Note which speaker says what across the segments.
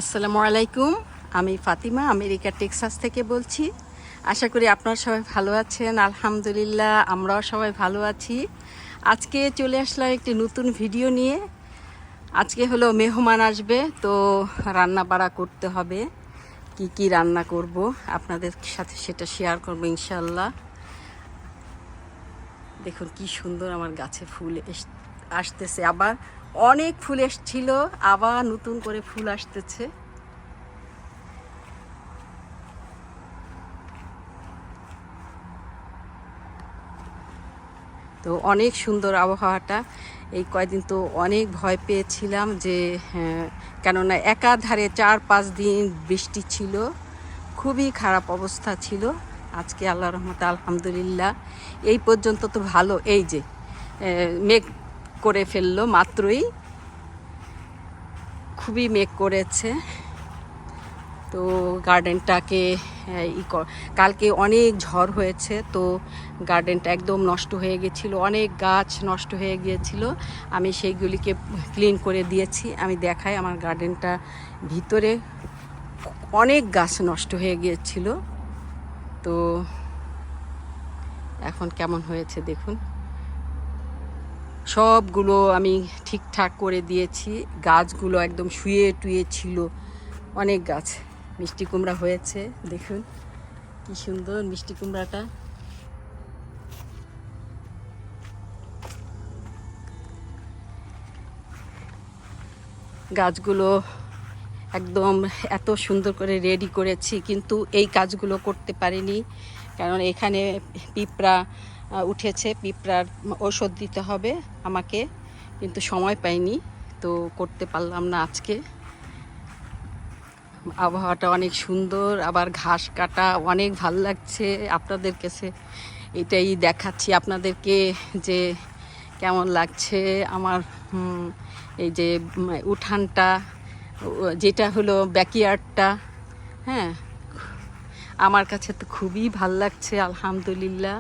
Speaker 1: আসসালামু আলাইকুম। আমি ফাতিমা আমেরিকা টেক্সাস থেকে বলছি। আশা করি আপনারা সবাই ভালো আছেন। আলহামদুলিল্লাহ আমরাও সবাই ভালো আছি। আজকে চলে আসলাম একটি নতুন ভিডিও নিয়ে। আজকে হলো মেহমান আসবে, তো রান্না বাড়া করতে হবে। কি কি রান্না করব আপনাদের সাথে সেটা শেয়ার করব ইনশাল্লাহ। দেখুন কি সুন্দর আমার গাছে ফুল আসতেছে, আবার অনেক ফুল এসছিল, আবার নতুন করে ফুল আসতেছে। তো অনেক সুন্দর আবহাওয়াটা। এই কয়দিন তো অনেক ভয় পেয়েছিলাম যে কেননা একাধারে 4-5 দিন বৃষ্টি ছিল, খুবই খারাপ অবস্থা ছিল। আজকে আল্লাহর রহমতে আলহামদুলিল্লাহ এই পর্যন্ত তো ভালো। এই যে মেঘ করে ফেললো মাত্রই, খুবই মেঘ করেছে। তো গার্ডেনটাকে কালকে অনেক ঝড় হয়েছে, তো গার্ডেনটা একদম নষ্ট হয়ে গেছিলো, অনেক গাছ নষ্ট হয়ে গিয়েছিল। আমি সেইগুলিকে ক্লিন করে দিয়েছি। আমি দেখাই আমার গার্ডেনটা ভিতরে অনেক গাছ নষ্ট হয়ে গিয়েছিল। তো এখন কেমন হয়েছে দেখুন, সবগুলো আমি ঠিকঠাক করে দিয়েছি। গাছগুলো একদম শুয়ে টুয়ে ছিল, অনেক গাছ। মিষ্টি কুমড়া হয়েছে, দেখুন কি সুন্দর মিষ্টি কুমড়াটা। গাছগুলো একদম এত সুন্দর করে রেডি করেছি, কিন্তু এই কাজগুলো করতে পারিনি কারণ এখানে পিঁপড়া উঠেছে। পিঁপড়ার ঔষধ দিতে হবে আমাকে, কিন্তু সময় পাইনি, তো করতে পারলাম না আজকে। আবহাওয়াটা অনেক সুন্দর, আবার ঘাস কাটা অনেক ভাল লাগছে। আপনাদের কাছে এটাই দেখাচ্ছি আপনাদেরকে যে কেমন লাগছে আমার এই যে উঠানটা, যেটা হলো ব্যাকইয়ার্ডটা। হ্যাঁ, আমার কাছে তো খুবই ভাল লাগছে আলহামদুলিল্লাহ,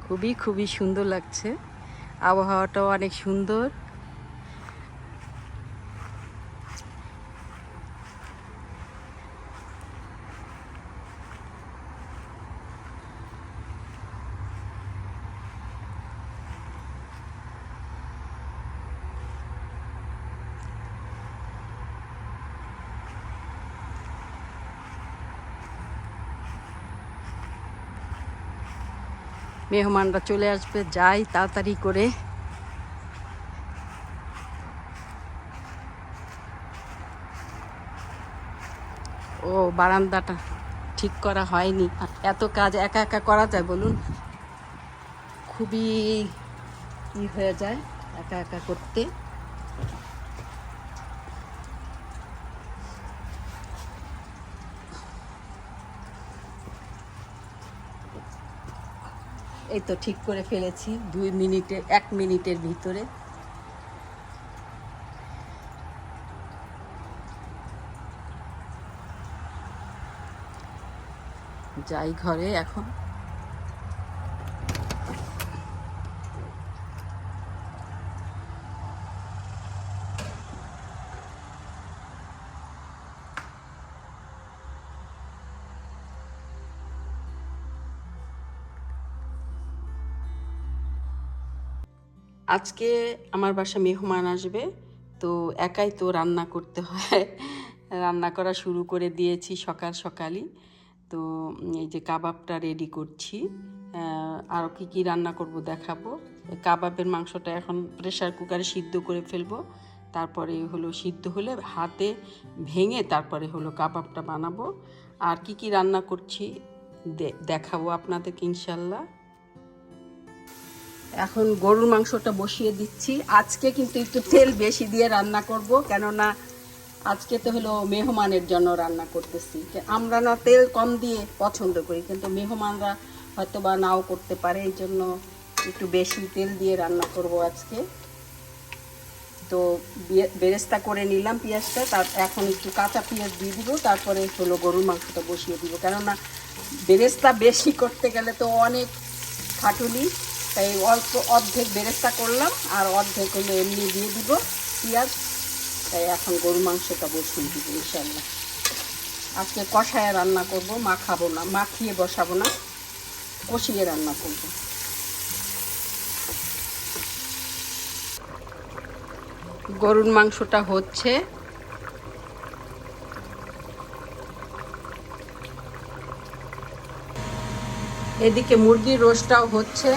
Speaker 1: খুবই খুবই সুন্দর লাগছে। আবহাওয়াটাও অনেক সুন্দর। মেহমানরা চলে আসবে, যাই তাড়াতাড়ি করে। ও বারান্দাটা ঠিক করা হয়নি। এত কাজ একা একা করা যায় বলুন? খুবই কি হয়ে যায় একা একা করতে। এই তো ঠিক করে ফেলেছি 1 মিনিটের ভিতরে। যাই ঘরে এখন। আজকে আমার বাসা মেহমান আসবে, তো একাই তো রান্না করতে হয়। রান্না করা শুরু করে দিয়েছি সকাল সকালই। তো এই যে কাবাবটা রেডি করছি, আরও কী কী রান্না করব দেখাবো। কাবাবের মাংসটা এখন প্রেসার কুকারে সিদ্ধ করে ফেলবো, তারপরে হলো সিদ্ধ হলে হাতে ভেঙে তারপরে হলো কাবাবটা বানাবো। আর কি কি রান্না করছি দেখাবো আপনাদেরকে ইনশাল্লাহ। এখন গরুর মাংসটা বসিয়ে দিচ্ছি। আজকে কিন্তু একটু তেল বেশি দিয়ে রান্না করব, কেননা আজকে তো হলো মেহমানের জন্য রান্না করতেছি। আমরা না তেল কম দিয়ে পছন্দ করি, কিন্তু মেহমানরা হয়তো বা নাও করতে পারে, এই জন্য একটু বেশি তেল দিয়ে রান্না করব আজকে। তো বেরেস্তা করে নিলাম পেঁয়াজটা, তার এখন একটু কাঁচা পেঁয়াজ দিয়ে দিব, তারপরে হলো গরুর মাংসটা বসিয়ে দিব। কেননা বেরেস্তা বেশি করতে গেলে তো অনেক খাটুনি, তাই অল্প অর্ধেক বেরেস্তা করলাম আর অর্ধেক হলো এমনি দিয়ে দিব পেঁয়াজ। তাই এখন গরু মাংসটা বসিয়ে দিব ইনশাল্লাহ। আজকে কষায় রান্না করব, মাখাবো না, মাখিয়ে বসাবো না, কষিয়ে রান্না করব। গরুর মাংসটা হচ্ছে, এদিকে মুরগির রোস্টটাও হচ্ছে।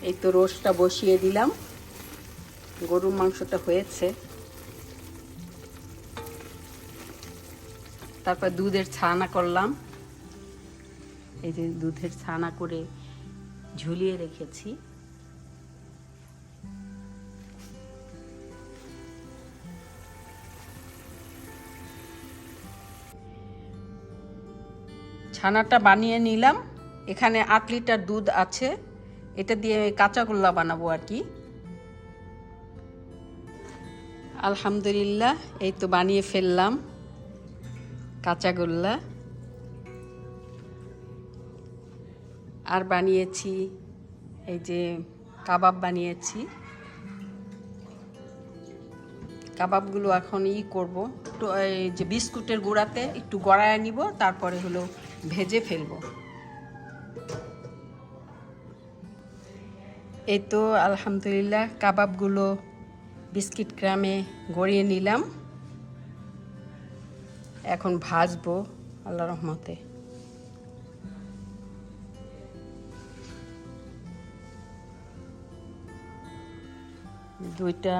Speaker 1: এই তো রোস্টটা বসিয়ে দিলাম, গরুর মাংসটা হয়েছে। তারপর দুধের ছানা করলাম, এই যে দুধের ছানা করে ঝুলিয়ে রেখেছি। ছানাটা বানিয়ে নিলাম। এখানে 8 লিটার দুধ আছে, এটা দিয়ে কাঁচাগোল্লা বানাবো আর কি। আলহামদুলিল্লাহ, এই তো বানিয়ে ফেললাম কাঁচাগোল্লা। আর বানিয়েছি এই যে কাবাব বানিয়েছি। কাবাবগুলো এখন করব, এই যে বিস্কুটের গুঁড়াতে একটু গড়ায় নিব, তারপরে হলো ভেজে ফেলবো। এই তো আলহামদুলিল্লাহ কাবাবগুলো বিস্কিট ক্রামে গড়িয়ে নিলাম, এখন ভাজবো আল্লাহর রহমতে। দুইটা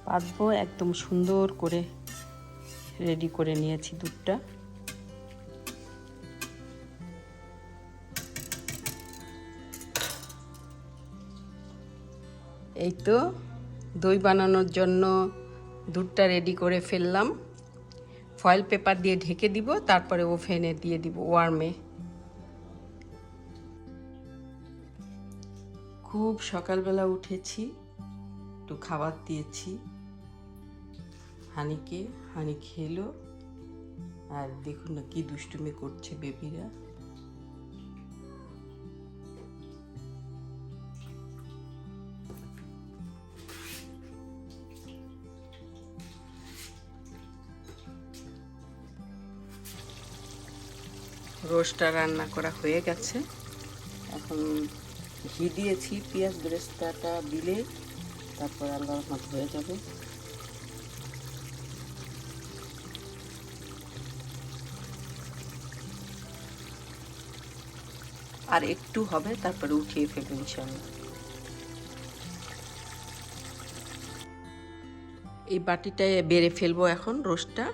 Speaker 1: ভাজবো, একদম সুন্দর করে রেডি করে নিয়েছি দুধটা। এই তো দই বানানোর জন্য দুধটা রেডি করে ফেললাম। ফয়েল পেপার দিয়ে ঢেকে দিব, তারপরে ওভেনে দিয়ে দিব ওয়ার্মে। খুব সকালবেলা উঠেছি, একটু খাবার দিয়েছি হানিকে, হানি খেলো। আর দেখুন না কি দুষ্টুমি করছে বেবিরা। রোস্টটা রান্না করা হয়ে গেছে, এখন ঘি দিয়েছি, পেঁয়াজ বেরেস্তাটা দিলে তারপর আল্লাহর রহমত হয়ে যাবে। আর একটু হবে, তারপরে উঠিয়ে ফেলবো ইনশাআল্লাহ। এই বাটিটায় বেড়ে ফেলবো এখন রোস্টটা।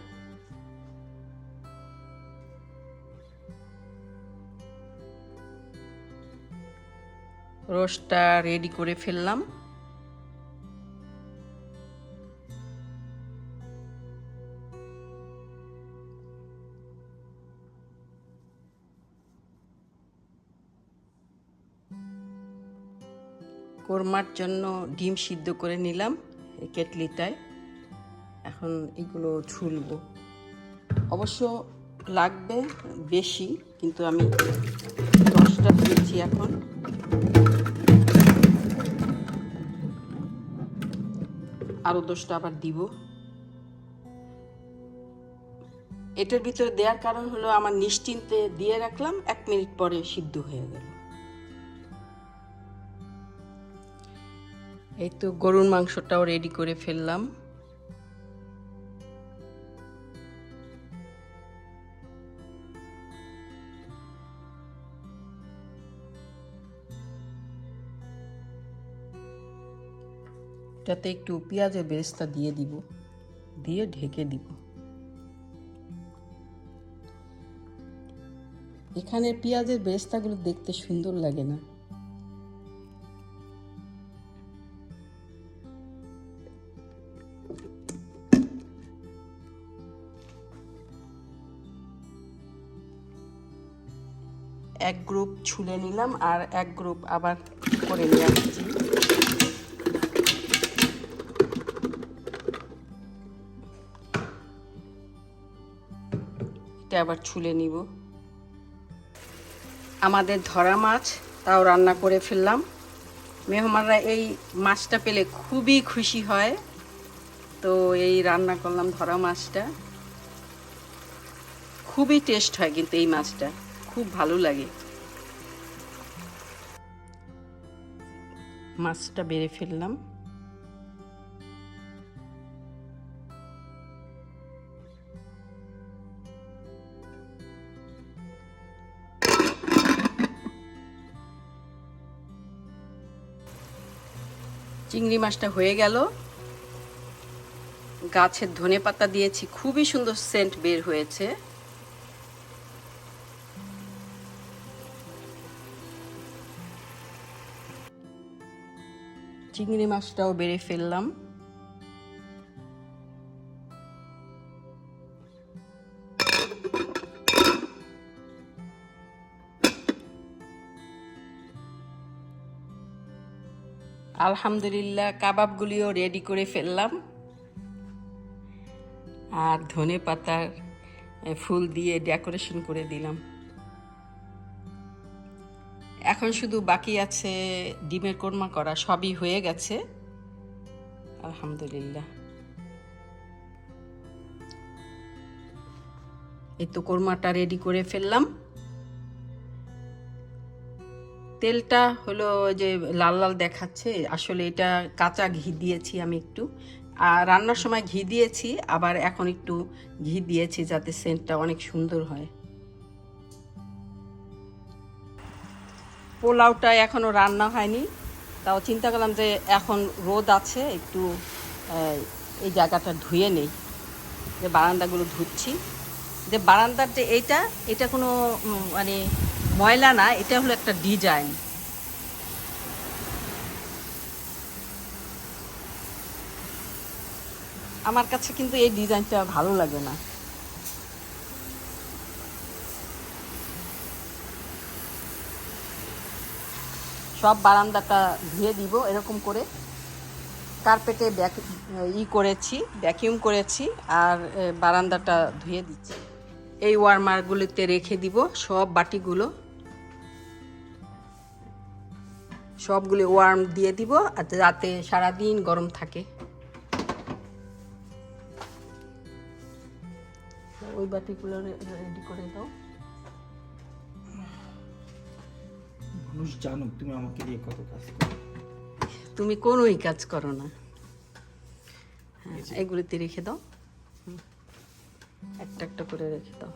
Speaker 1: রোস্টটা রেডি করে ফেললাম। কোরমার জন্য ডিম সিদ্ধ করে নিলাম এই কেটলিটায়। এখন এগুলো ছুলবো, অবশ্য লাগবে বেশি, কিন্তু আমি 10টা দিয়েছি। এখন আরো 10টা আবার দিব। এটার ভিতরে দেওয়ার কারণ হলো আমার নিশ্চিন্তে দিয়ে রাখলাম, 1 মিনিট পরে সিদ্ধ হয়ে গেল। এই তো গরুর মাংসটাও রেডি করে ফেললাম। এটাতে একটু পেঁয়াজের বেরেস্তা দিয়ে দিব, দিয়ে ঢেকে দিব। এখানে পেঁয়াজের বেরেস্তাগুলো দেখতে সুন্দর লাগে না? এক গ্রুপ ছুলে নিলাম, আর এক গ্রুপ আবার করে নিয়ে আসছি। এটা আবার ছুলে নিব। আমাদের ধরা মাছ তাও রান্না করে ফেললাম। মেহমানরা এই মাছটা পেলে খুবই খুশি হয়, তো এই রান্না করলাম ধরা মাছটা। খুবই টেস্ট হয় কিন্তু এই মাছটা, খুব ভালো লাগে। মাছটা বেড়ে ফেললাম। চিংড়ি মাছটা হয়ে গেল। গাছের ধনেপাতা দিয়েছি, খুবই সুন্দর সেন্ট বের হয়েছে। চিংড়ি মাছটাও বেড়ে ফেললাম। আলহামদুলিল্লাহ, কাবাবগুলিও রেডি করে ফেললাম, আর ধনে পাতার ফুল দিয়ে ডেকোরেশন করে দিলাম। এখন শুধু বাকি আছে ডিমের কোরমা করা, সবই হয়ে গেছে আলহামদুলিল্লাহ। এই তো কোরমাটা রেডি করে ফেললাম। তেলটা হলো যে লাল লাল দেখাচ্ছে, আসলে এটা কাঁচা ঘি দিয়েছি আমি একটু, আর রান্নার সময় ঘি দিয়েছি, আবার এখন একটু ঘি দিয়েছি যাতে সেন্টটা অনেক সুন্দর হয়। পোলাওটা এখনও রান্না হয়নি, তাও চিন্তা করলাম যে এখন রোদ আছে, একটু এই জায়গাটা ধুয়ে নেই। যে বারান্দাগুলো ধুচ্ছি, যে বারান্দার যে এটা কোনো মানে ময়লা না, এটা হলো একটা ডিজাইন। আমার কাছে কিন্তু এই ডিজাইনটা ভালো লাগে না। সব বারান্দাটা ধুয়ে দিব এরকম করে, কার্পেটে ভ্যাকিউম করেছি, আর বারান্দাটা ধুয়ে দিচ্ছি। এই ওয়ার্মারগুলিতে রেখে দিব সব বাটিগুলো, সবগুলো ওয়ার্ম দিয়ে দিব যাতে সারাদিন গরম থাকে। ওই বাটিগুলো রেডি করে দাও।
Speaker 2: মানুষ জানুক তুমি আমাকে দিয়ে কত কাজ করো।
Speaker 1: তুমি কোনোই কাজ করো না। হ্যাঁ, এগুলিতে রেখে দাও, একটা একটা করে রেখে দাও।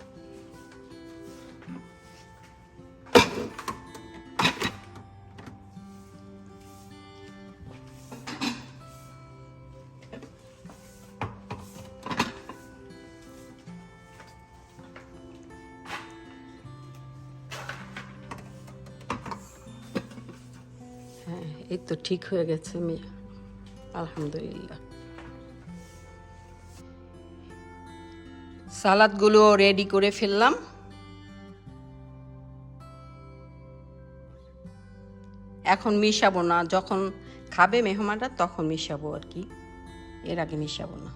Speaker 1: হ্যাঁ, এই তো ঠিক হয়ে গেছে আলহামদুলিল্লাহ। সালাদগুলো রেডি করে ফেললাম। এখন মিশাবো না, যখন খাবে মেহমানরা তখন মিশাবো আর কি, এর আগে মিশাবো না।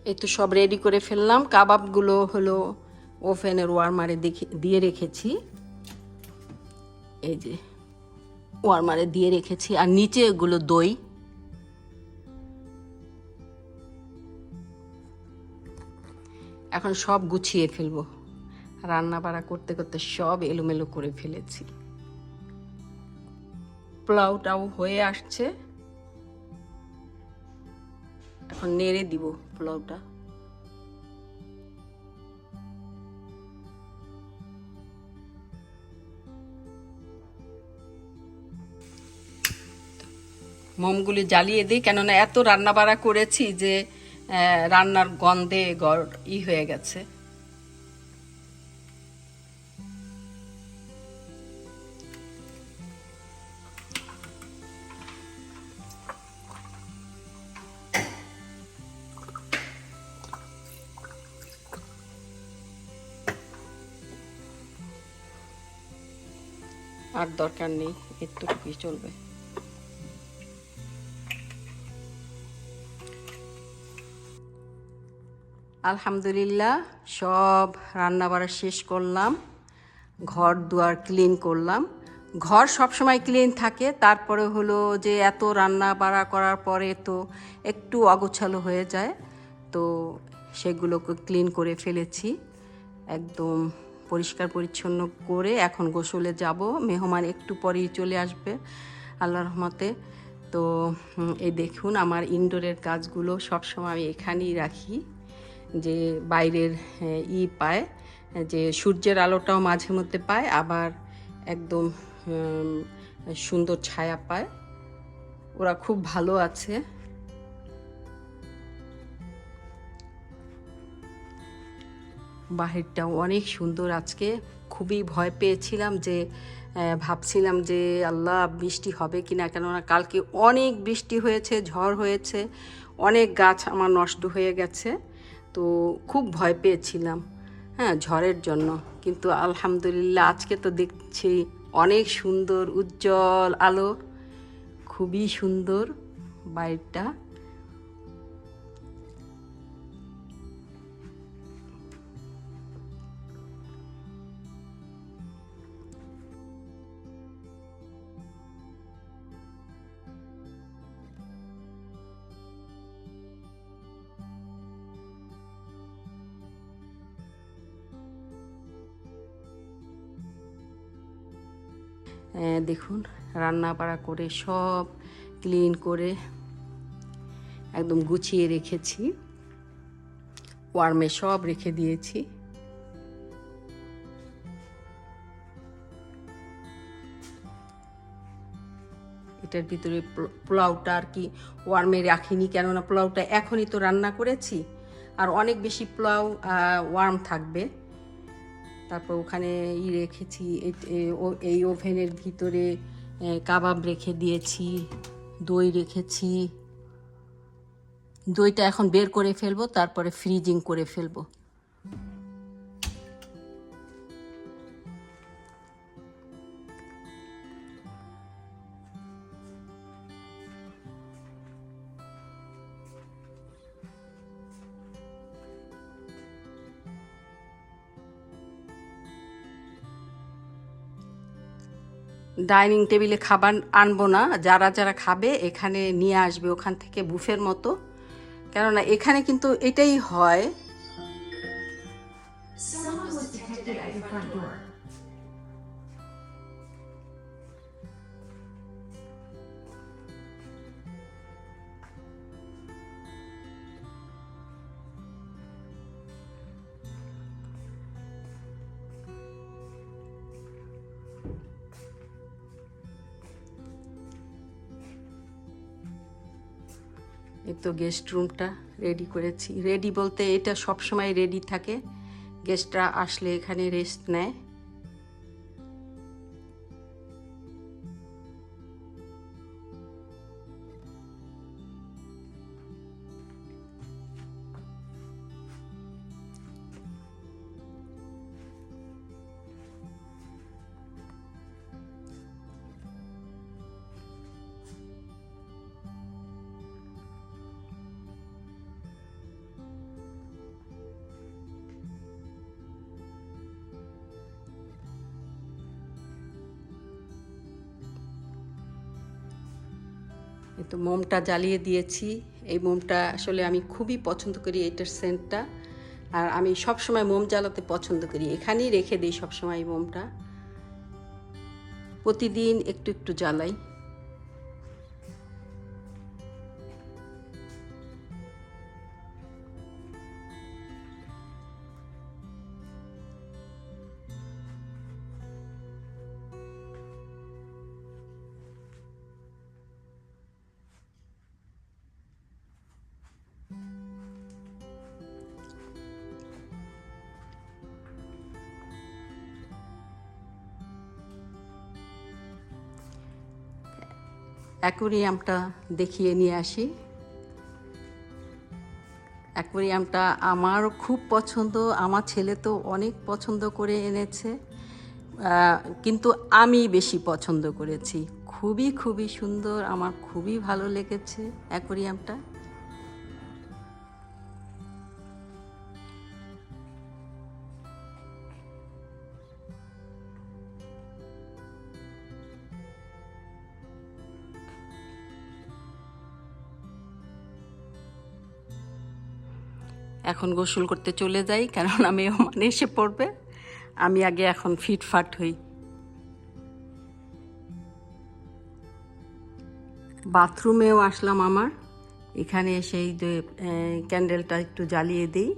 Speaker 1: এই তো সব রেডি করে ফেললাম। কাবাবগুলো হলো ওভেনের ওয়ার্মারে দিয়ে রেখেছি, এই যে ওয়ার্মারে দিয়ে রেখেছি, আর নিচে এগুলো দই। এখন সব গুছিয়ে ফেলবো, রান্না বাড়া করতে করতে সব এলোমেলো করে ফেলেছি। পোলাওটাও হয়ে আসছে, এখন নেড়ে দিব পোলাওটা। মোমগুলি জ্বালিয়ে দিই, কেননা এত রান্না বাড়া করেছি যে রান্নার গন্ধে হয়ে গেছে। আর দরকার নেই, এতটুকুই চলবে। আলহামদুলিল্লাহ সব রান্না বাড়া শেষ করলাম, ঘর দুয়ার ক্লিন করলাম। ঘর সবসময় ক্লিন থাকে, তারপরে হলো যে এত রান্না বাড়া করার পরে তো একটু অগোছালো হয়ে যায়, তো সেগুলোকে ক্লিন করে ফেলেছি, একদম পরিষ্কার পরিচ্ছন্ন করে এখন গোসলে যাব। মেহমান একটু পরেই চলে আসবে আল্লাহর রহমতে। তো এই দেখুন আমার ইনডোরের কাজগুলো সবসময় আমি এখানেই রাখি, যে বাইরের পায়, যে সূর্যের আলোটাও মাঝে মধ্যে পায়, আবার একদম সুন্দর ছায়া পায়। ওরা খুব ভালো আছে। বাহিরটাও অনেক সুন্দর। আজকে খুবই ভয় পেয়েছিলাম, যে ভাবছিলাম যে আল্লাহ বৃষ্টি হবে কি না, কেননা কালকে অনেক বৃষ্টি হয়েছে, ঝড় হয়েছে, অনেক গাছ আমার নষ্ট হয়ে গেছে, তো খুব ভয় পেয়েছিলাম হ্যাঁ ঝড়ের জন্য। কিন্তু আলহামদুলিল্লাহ আজকে তো দেখছি অনেক সুন্দর উজ্জ্বল আলো, খুবই সুন্দর বাইরটা। দেখুন রান্না বাড়া করে সব ক্লিন করে একদম গুছিয়ে রেখেছি, ওয়ার্মে সব রেখে দিয়েছি। এটার ভিতরে পোলাওটা আর কি ওয়ার্মে রাখিনি, কেননা পোলাওটা এখনই তো রান্না করেছি, আর অনেক বেশি পোলাও ওয়ার্ম থাকবে। তারপর ওখানে রেখেছি, এই ওভেনের ভিতরে কাবাব রেখে দিয়েছি, দই রেখেছি। দইটা এখন বের করে ফেলবো, তারপরে ফ্রিজিং করে ফেলবো। ডাইনিং টেবিলে খাবার আনবো না, যারা যারা খাবে এখানে নিয়ে আসবে ওখান থেকে বুফের মতো, কেননা এখানে কিন্তু এটাই হয়। এই তো গেস্ট রুমটা রেডি করেছি, রেডি বলতে এটা সবসময় রেডি থাকে, গেস্টরা আসলে এখানে রেস্ট নেয়। এই তো মোমটা জ্বালিয়ে দিয়েছি, এই মোমটা আসলে আমি খুবই পছন্দ করি এটার সেন্টটা, আর আমি সব সময় মোম জ্বালাতে পছন্দ করি, এখানেই রেখে দিই সবসময় এই মোমটা, প্রতিদিন একটু একটু জ্বালাই। অ্যাকোরিয়ামটা দেখিয়ে নিয়ে আসি। অ্যাকোরিয়ামটা আমারও খুব পছন্দ, আমার ছেলে তো অনেক পছন্দ করে এনেছে, কিন্তু আমি বেশি পছন্দ করেছি। খুবই খুবই সুন্দর, আমার খুবই ভালো লেগেছে অ্যাকোরিয়ামটা। এখন গোসল করতে চলে যাই, কেননা মেহমান এসে পড়বে। আমি আগে এখন ফিটফাট হই। বাথরুমেও আসলাম আমার, এখানে এসে এই যে ক্যান্ডেলটা একটু জ্বালিয়ে দিই।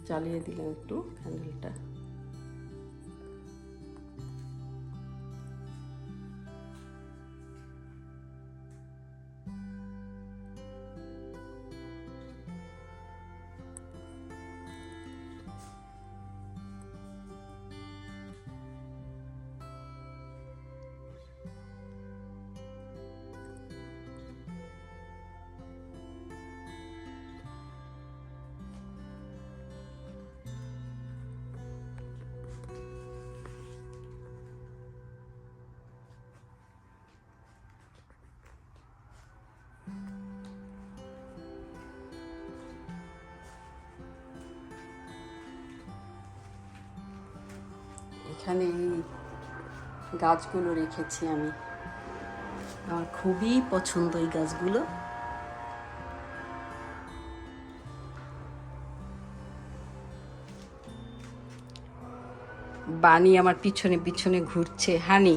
Speaker 1: জ্বালিয়ে দিলাম একটু ক্যান্ডেলটা। এখানে এই গাছগুলো রেখেছি আমি, আমার খুবই পছন্দ এই গাছগুলো। বানি আমার পিছনে পিছনে ঘুরছে। হানি,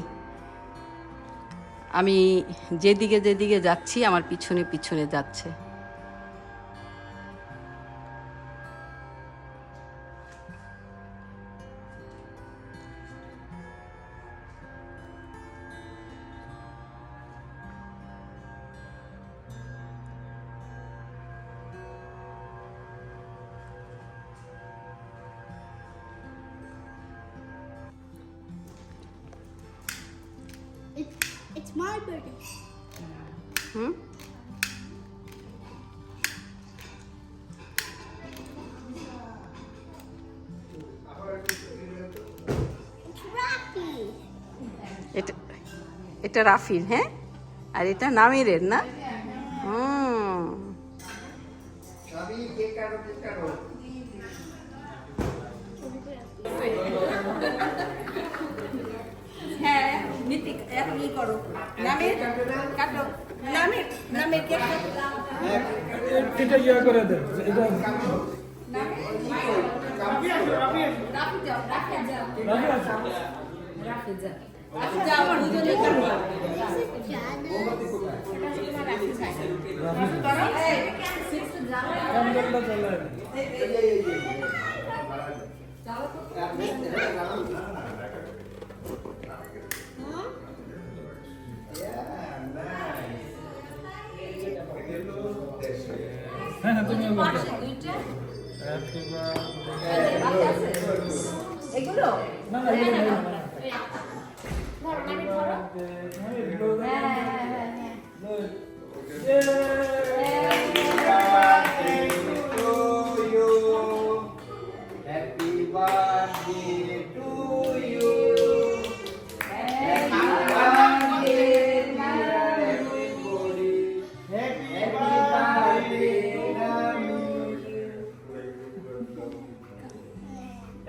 Speaker 1: আমি যেদিকে যেদিকে যাচ্ছি আমার পিছনে পিছনে যাচ্ছে।
Speaker 3: It's my birthday.
Speaker 1: Hmm,
Speaker 3: It's Rafi.
Speaker 1: এটা এটা রাফির, হ্যাঁ, আর এটা নামিরের না। হুম, হ্যাঁ নীতিক এখনই করো। নামির কাটো, নামির নামির কেক কাটো।
Speaker 2: এটা ইয়া করে দে, এটা
Speaker 1: রাফি যাও, রাফি যাও, রাফি যাও, রাফি যাও, দুজনেই কাটো।
Speaker 2: ক্যান্ডেলটা জ্বালায়। হ্যাঁ হ্যাঁ, তুমি বলো। Happy birthday.
Speaker 1: এগুলো
Speaker 2: না না, এগুলো নেই, না, না।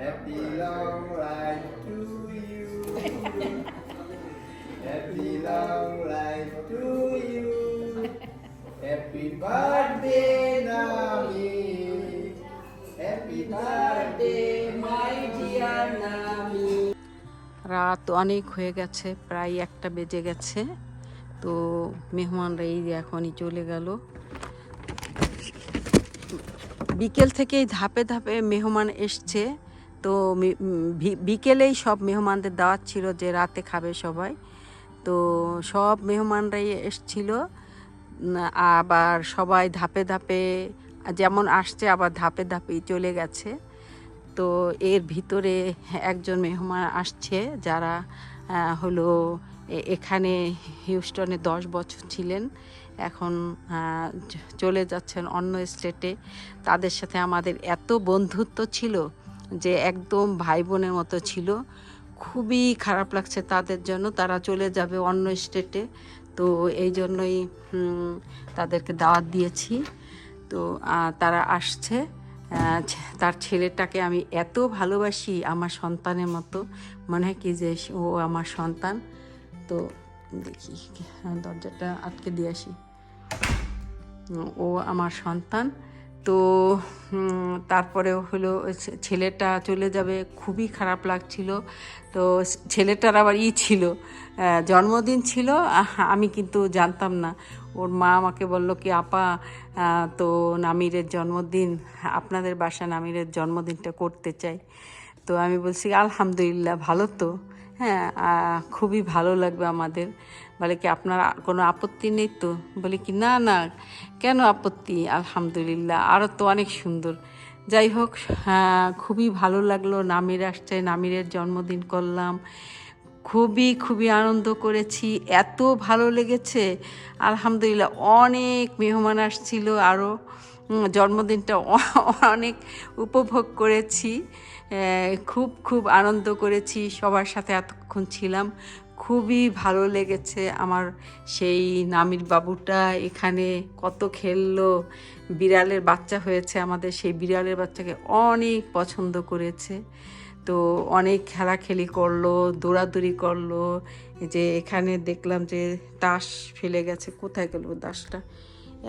Speaker 4: Happy long life to you. Happy long life to you. Happy birthday, Nami. Happy birthday,
Speaker 1: my dear নামি। রাত অনেক হয়ে গেছে, প্রায় 1টা বেজে গেছে। তো মেহমানরা এই যে এখনই চলে গেল। বিকেল থেকেই ধাপে ধাপে মেহমান এসছে। তো বিকেলেই সব মেহমানদের দাওয়াত ছিল যে রাতে খাবে সবাই। তো সব মেহমানরাই এসছিল, আবার সবাই ধাপে ধাপে যেমন আসছে আবার ধাপে ধাপেই চলে গেছে। তো এর ভিতরে একজন মেহমান আসছে যারা হলো এখানে হিউস্টনে 10 বছর ছিলেন এখন চলে যাচ্ছেন অন্য স্টেটে। তাদের সাথে আমাদের এত বন্ধুত্ব ছিল যে একদম ভাই বোনের মতো ছিল। খুবই খারাপ লাগছে তাদের জন্য, তারা চলে যাবে অন্য স্টেটে। তো এই জন্যই তাদেরকে দাওয়াত দিয়েছি। তো তারা আসছে। তার ছেলেটাকে আমি এত ভালোবাসি, আমার সন্তানের মতো মনে হয় কি যে ও আমার সন্তান। তো দেখি দরজাটা আটকে দিয়ে আসি। ও আমার সন্তান। তো তারপরেও হলো ছেলেটা চলে যাবে, খুবই খারাপ লাগছিল। তো ছেলেটার আবার ছিল জন্মদিন ছিল, আমি কিন্তু জানতাম না। ওর মা আমাকে বলল কি আপা তো নামিরের জন্মদিন, আপনাদের বাসা নামিরের জন্মদিনটা করতে চাই। তো আমি বলছি আলহামদুলিল্লাহ, ভালো তো, হ্যাঁ খুবই ভালো লাগবে আমাদের। বলে কি আপনার কোনো আপত্তি নেই তো? বলে কি না না, কেন আপত্তি, আলহামদুলিল্লাহ, আরও তো অনেক সুন্দর। যাই হোক, খুবই ভালো লাগলো। নামির আসছে, নামিরের জন্মদিন করলাম, খুবই খুবই আনন্দ করেছি, এত ভালো লেগেছে আলহামদুলিল্লাহ। অনেক মেহমান আসছিল, আরও জন্মদিনটা অনেক উপভোগ করেছি, খুব খুব আনন্দ করেছি, সবার সাথে এতক্ষণ ছিলাম, খুবই ভালো লেগেছে আমার। সেই নামির বাবুটা এখানে কত খেললো, বিড়ালের বাচ্চা হয়েছে আমাদের, সেই বিড়ালের বাচ্চাকে অনেক পছন্দ করেছে। তো অনেক খেলাখেলি করলো, দৌড়াদৌড়ি করলো। যে এখানে দেখলাম যে তাস ফেলে গেছে, কোথায় গেল তাসটা?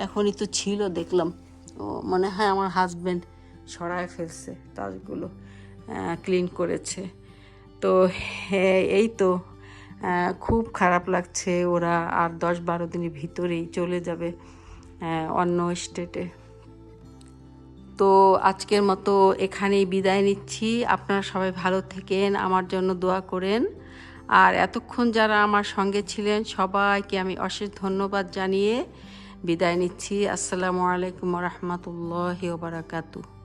Speaker 1: এখনই তো ছিল দেখলাম, ও মনে হয় আমার হাজব্যান্ড সরায় ফেলছে, তাসগুলো ক্লিন করেছে। তো এই তো খুব খারাপ লাগছে, ওরা আর 10-12 দিনের ভিতরেই চলে যাবে অন্য স্টেটে। তো আজকের মতো এখানেই বিদায় নিচ্ছি। আপনারা সবাই ভালো থেকেন, আমার জন্য দোয়া করেন। আর এতক্ষণ যারা আমার সঙ্গে ছিলেন সবাইকে আমি অশেষ ধন্যবাদ জানিয়ে বিদায় নিচ্ছি। আসসালামু আলাইকুম ওয়া রাহমাতুল্লাহি ওয়া বারাকাতুহু।